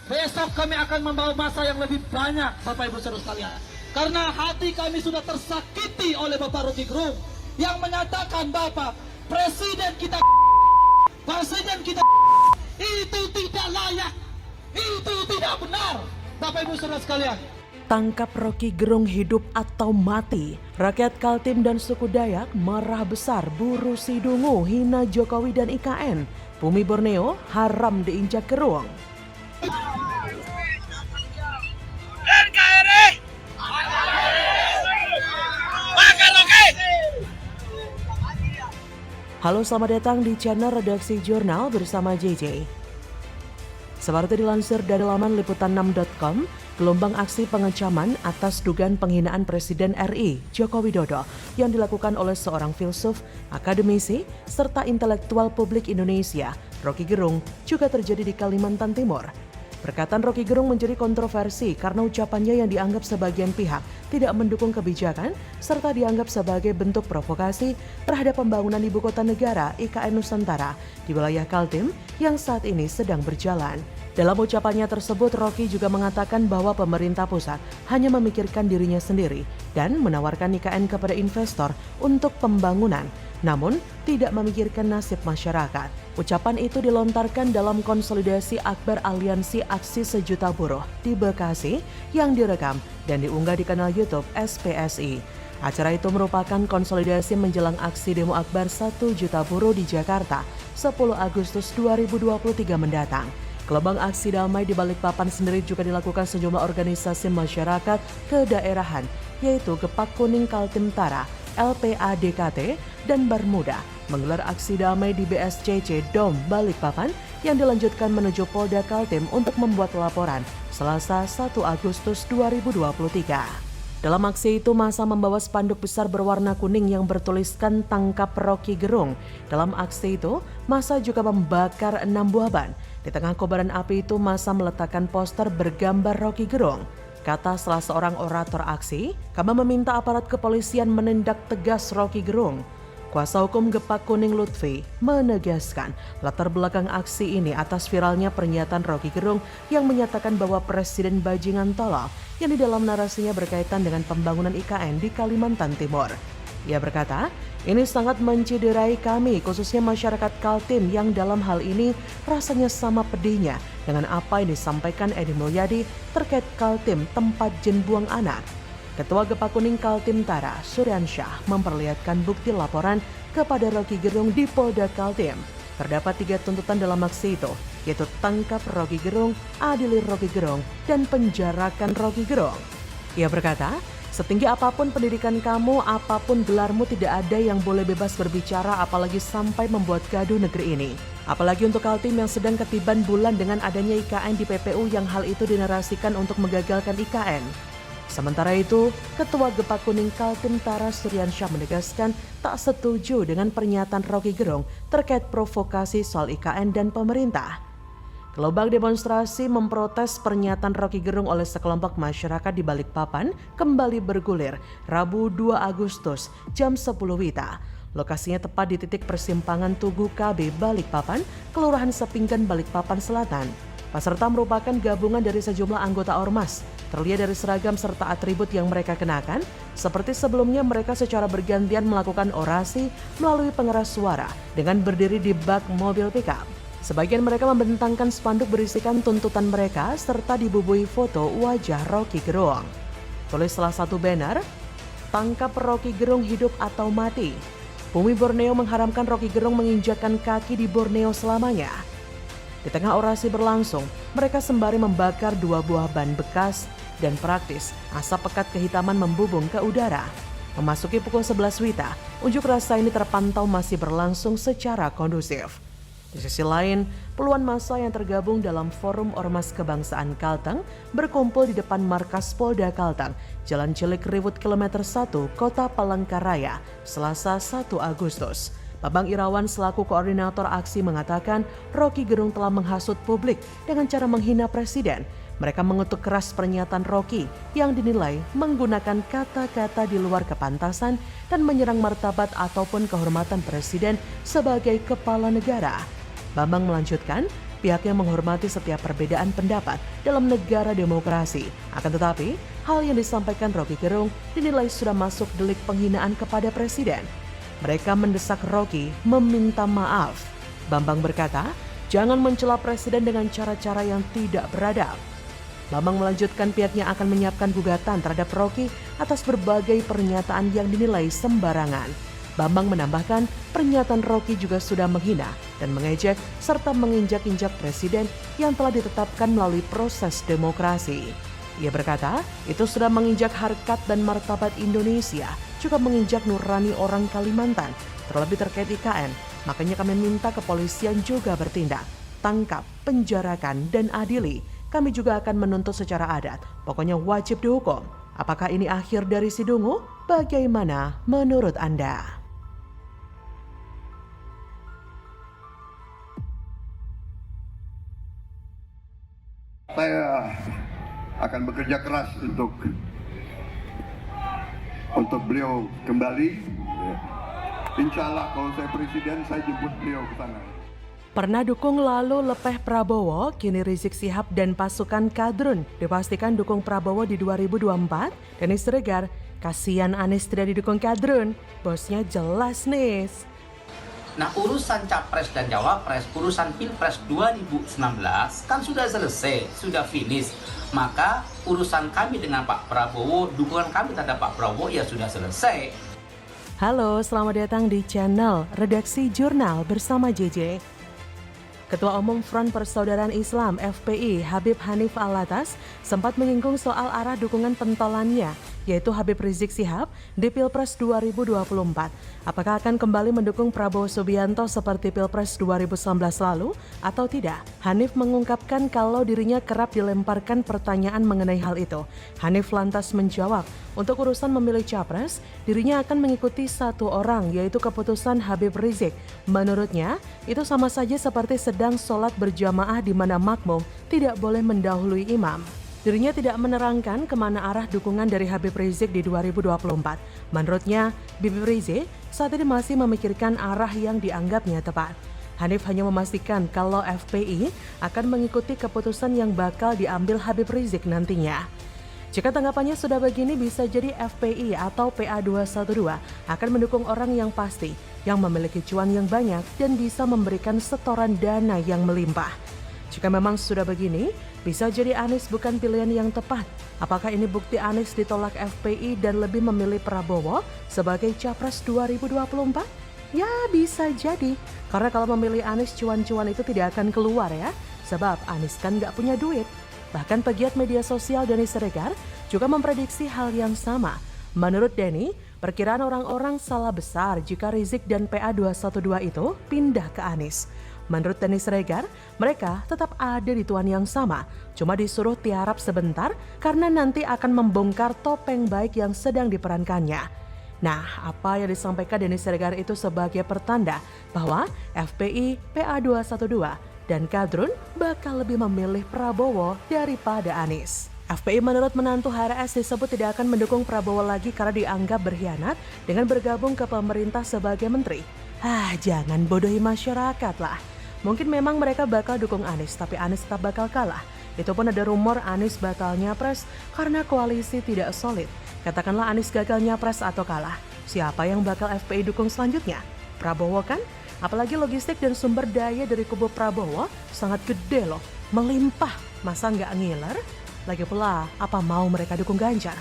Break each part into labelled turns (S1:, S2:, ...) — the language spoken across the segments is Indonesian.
S1: Besok kami akan membawa massa yang lebih banyak, Bapak Ibu Saudara sekalian. Karena hati kami sudah tersakiti oleh Bapak Rocky Gerung yang menyatakan Bapak Presiden kita itu tidak layak, itu tidak benar, Bapak Ibu Saudara sekalian.
S2: Tangkap Rocky Gerung hidup atau mati. Rakyat Kaltim dan suku Dayak marah besar buru Sidungu hina Jokowi dan IKN. Bumi Borneo haram diinjak Gerung. Halo, selamat datang di channel Redaksi Jurnal bersama JJ. Seperti dilansir dari laman liputan6.com, gelombang aksi pengecaman atas dugaan penghinaan Presiden RI Joko Widodo yang dilakukan oleh seorang filsuf, akademisi, serta intelektual publik Indonesia, Rocky Gerung, juga terjadi di Kalimantan Timur. Perkataan Rocky Gerung menjadi kontroversi karena ucapannya yang dianggap sebagian pihak tidak mendukung kebijakan serta dianggap sebagai bentuk provokasi terhadap pembangunan ibu kota negara IKN Nusantara di wilayah Kaltim yang saat ini sedang berjalan. Dalam ucapannya tersebut, Rocky juga mengatakan bahwa pemerintah pusat hanya memikirkan dirinya sendiri dan menawarkan IKN kepada investor untuk pembangunan, namun tidak memikirkan nasib masyarakat. Ucapan itu dilontarkan dalam konsolidasi akbar Aliansi Aksi Sejuta Buruh di Bekasi yang direkam dan diunggah di kanal YouTube SPSI. Acara itu merupakan konsolidasi menjelang aksi demo akbar 1 juta buruh di Jakarta 10 Agustus 2023 mendatang. Gelombang aksi damai di Balikpapan sendiri juga dilakukan sejumlah organisasi masyarakat kedaerahan, yaitu Gepak Kuning Kaltim Utara, LPADKT, dan Bermuda menggelar aksi damai di BSCC Dom Balikpapan yang dilanjutkan menuju Polda Kaltim untuk membuat laporan Selasa 1 Agustus 2023. Dalam aksi itu, massa membawa spanduk besar berwarna kuning yang bertuliskan Tangkap Rocky Gerung. Dalam aksi itu, massa juga membakar 6 buah ban. Di tengah kobaran api itu, massa meletakkan poster bergambar Rocky Gerung. Kata salah seorang orator aksi, kami meminta aparat kepolisian menindak tegas Rocky Gerung. Kuasa hukum Gepak Kuning Lutfi menegaskan latar belakang aksi ini atas viralnya pernyataan Rocky Gerung yang menyatakan bahwa Presiden bajingan tolol yang di dalam narasinya berkaitan dengan pembangunan IKN di Kalimantan Timur. Ia berkata, ini sangat menciderai kami khususnya masyarakat Kaltim yang dalam hal ini rasanya sama pedihnya dengan apa yang disampaikan Edi Mulyadi terkait Kaltim tempat jin buang anak. Ketua Gepak Kuning Kaltim Utara, Suryansyah, memperlihatkan bukti laporan kepada Rocky Gerung di Polda Kaltim. Terdapat 3 tuntutan dalam aksi itu, yaitu tangkap Rocky Gerung, adili Rocky Gerung, dan penjarakan Rocky Gerung. Ia berkata, setinggi apapun pendidikan kamu, apapun gelarmu, tidak ada yang boleh bebas berbicara apalagi sampai membuat gaduh negeri ini. Apalagi untuk Kaltim yang sedang ketiban bulan dengan adanya IKN di PPU yang hal itu dinarasikan untuk menggagalkan IKN. Sementara itu, Ketua Gepak Kuning Kaltim Utara Suryansyah menegaskan tak setuju dengan pernyataan Rocky Gerung terkait provokasi soal IKN dan pemerintah. Gelombang demonstrasi memprotes pernyataan Rocky Gerung oleh sekelompok masyarakat di Balikpapan kembali bergulir Rabu 2 Agustus jam 10 WITA. Lokasinya tepat di titik persimpangan Tugu KB Balikpapan, Kelurahan Sepinggan Balikpapan Selatan. Peserta merupakan gabungan dari sejumlah anggota ormas. Terlihat dari seragam serta atribut yang mereka kenakan, seperti sebelumnya mereka secara bergantian melakukan orasi melalui pengeras suara dengan berdiri di bak mobil pickup. Sebagian mereka membentangkan spanduk berisikan tuntutan mereka serta dibubuhi foto wajah Rocky Gerung. Tulis salah satu banner, tangkap Rocky Gerung hidup atau mati. Bumi Borneo mengharamkan Rocky Gerung menginjakkan kaki di Borneo selamanya. Di tengah orasi berlangsung, mereka sembari membakar 2 buah ban bekas dan praktis, asap pekat kehitaman membubung ke udara. Memasuki pukul 11 WITA, unjuk rasa ini terpantau masih berlangsung secara kondusif. Di sisi lain, puluhan massa yang tergabung dalam Forum Ormas Kebangsaan Kalteng berkumpul di depan markas Polda Kalteng, Jalan Cilik Riwut Kilometer 1, Kota Palangkaraya, Selasa 1 Agustus. Bambang Irawan selaku koordinator aksi mengatakan Rocky Gerung telah menghasut publik dengan cara menghina presiden. Mereka mengutuk keras pernyataan Rocky yang dinilai menggunakan kata-kata di luar kepantasan dan menyerang martabat ataupun kehormatan presiden sebagai kepala negara. Bambang melanjutkan, pihaknya menghormati setiap perbedaan pendapat dalam negara demokrasi. Akan tetapi, hal yang disampaikan Roky Gerung dinilai sudah masuk delik penghinaan kepada presiden. Mereka mendesak Roky meminta maaf. Bambang berkata, jangan mencela presiden dengan cara-cara yang tidak beradab. Bambang melanjutkan pihaknya akan menyiapkan gugatan terhadap Roky atas berbagai pernyataan yang dinilai sembarangan. Bambang menambahkan pernyataan Roky juga sudah menghina dan mengejek serta menginjak-injak presiden yang telah ditetapkan melalui proses demokrasi. Ia berkata, itu sudah menginjak harkat dan martabat Indonesia, juga menginjak nurani orang Kalimantan, terlebih terkait IKN. Makanya kami minta kepolisian juga bertindak, tangkap, penjarakan, dan adili. Kami juga akan menuntut secara adat, pokoknya wajib dihukum. Apakah ini akhir dari si Dungu? Bagaimana menurut Anda?
S3: Saya akan bekerja keras untuk beliau kembali. Insya Allah kalau saya presiden, saya jemput beliau ke sana.
S2: Pernah dukung lalu lepeh Prabowo, kini Rizik Syihab dan pasukan kadrun dipastikan dukung Prabowo di 2024. Denny Siregar, kasihan Anies tidak didukung kadrun, bosnya jelas nih.
S4: Nah, urusan Capres dan Cawapres, urusan Pilpres 2019 kan sudah selesai, sudah finish. Maka urusan kami dengan Pak Prabowo, dukungan kami terhadap Pak Prabowo ya sudah selesai.
S2: Halo, selamat datang di channel Redaksi Jurnal bersama JJ. Ketua Umum Front Persaudaraan Islam FPI Habib Hanif Alatas sempat menyinggung soal arah dukungan pentolannya, yaitu Habib Rizik Syihab di Pilpres 2024. Apakah akan kembali mendukung Prabowo Subianto seperti Pilpres 2019 lalu atau tidak? Hanif mengungkapkan kalau dirinya kerap dilemparkan pertanyaan mengenai hal itu. Hanif lantas menjawab, untuk urusan memilih capres, dirinya akan mengikuti satu orang, yaitu keputusan Habib Rizik. Menurutnya, itu sama saja seperti sedang sholat berjamaah di mana makmum tidak boleh mendahului imam. Dirinya tidak menerangkan kemana arah dukungan dari Habib Rizik di 2024. Menurutnya, Habib Rizik saat ini masih memikirkan arah yang dianggapnya tepat. Hanif hanya memastikan kalau FPI akan mengikuti keputusan yang bakal diambil Habib Rizik nantinya. Jika tanggapannya sudah begini, bisa jadi FPI atau PA212 akan mendukung orang yang pasti, yang memiliki cuan yang banyak dan bisa memberikan setoran dana yang melimpah. Jika memang sudah begini, bisa jadi Anies bukan pilihan yang tepat. Apakah ini bukti Anies ditolak FPI dan lebih memilih Prabowo sebagai Capres 2024? Ya bisa jadi, karena kalau memilih Anies cuan-cuan itu tidak akan keluar ya, sebab Anies kan nggak punya duit. Bahkan pegiat media sosial Denny Siregar juga memprediksi hal yang sama. Menurut Denny, perkiraan orang-orang salah besar jika Rizik dan PA212 itu pindah ke Anies. Menurut Denny Siregar, mereka tetap ada di tuan yang sama, cuma disuruh tiarap sebentar karena nanti akan membongkar topeng baik yang sedang diperankannya. Nah, apa yang disampaikan Denny Siregar itu sebagai pertanda bahwa FPI, PA212, dan kadrun bakal lebih memilih Prabowo daripada Anies. FPI menurut menantu HRS disebut tidak akan mendukung Prabowo lagi karena dianggap berkhianat dengan bergabung ke pemerintah sebagai menteri. Jangan bodohi masyarakat lah. Mungkin memang mereka bakal dukung Anies, tapi Anies tetap bakal kalah. Itu pun ada rumor Anies bakal nyapres karena koalisi tidak solid. Katakanlah Anies gagal nyapres atau kalah. Siapa yang bakal FPI dukung selanjutnya? Prabowo kan? Apalagi logistik dan sumber daya dari kubu Prabowo sangat gede loh, melimpah. Masa nggak ngiler? Lagi pula, apa mau mereka dukung Ganjar?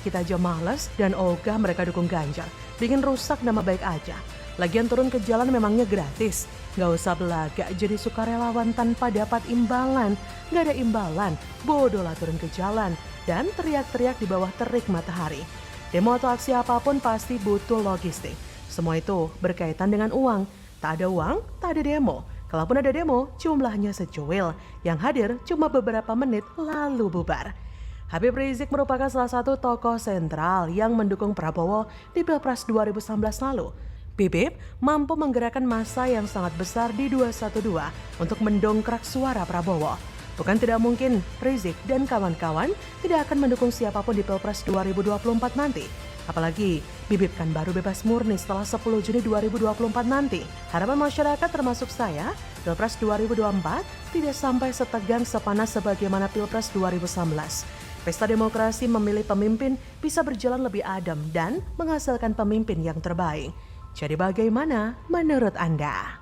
S2: Kita aja males dan ogah mereka dukung Ganjar. Bikin rusak nama baik aja. Lagian turun ke jalan memangnya gratis. Nggak usah belagak jadi sukarelawan tanpa dapat imbalan. Nggak ada imbalan, bodoh lah turun ke jalan dan teriak-teriak di bawah terik matahari. Demo atau aksi apapun pasti butuh logistik. Semua itu berkaitan dengan uang. Tak ada uang, tak ada demo. Kalaupun ada demo, jumlahnya secuil. Yang hadir cuma beberapa menit lalu bubar. Habib Rizik merupakan salah satu tokoh sentral yang mendukung Prabowo di Pilpres 2019 lalu. Bibip mampu menggerakkan massa yang sangat besar di 212 untuk mendongkrak suara Prabowo. Bukan tidak mungkin Rizik dan kawan-kawan tidak akan mendukung siapapun di Pilpres 2024 nanti. Apalagi Bibip kan baru bebas murni setelah 10 Juni 2024 nanti. Harapan masyarakat termasuk saya Pilpres 2024 tidak sampai setegang sepanas sebagaimana Pilpres 2019. Pesta demokrasi memilih pemimpin bisa berjalan lebih adem dan menghasilkan pemimpin yang terbaik. Jadi bagaimana menurut Anda?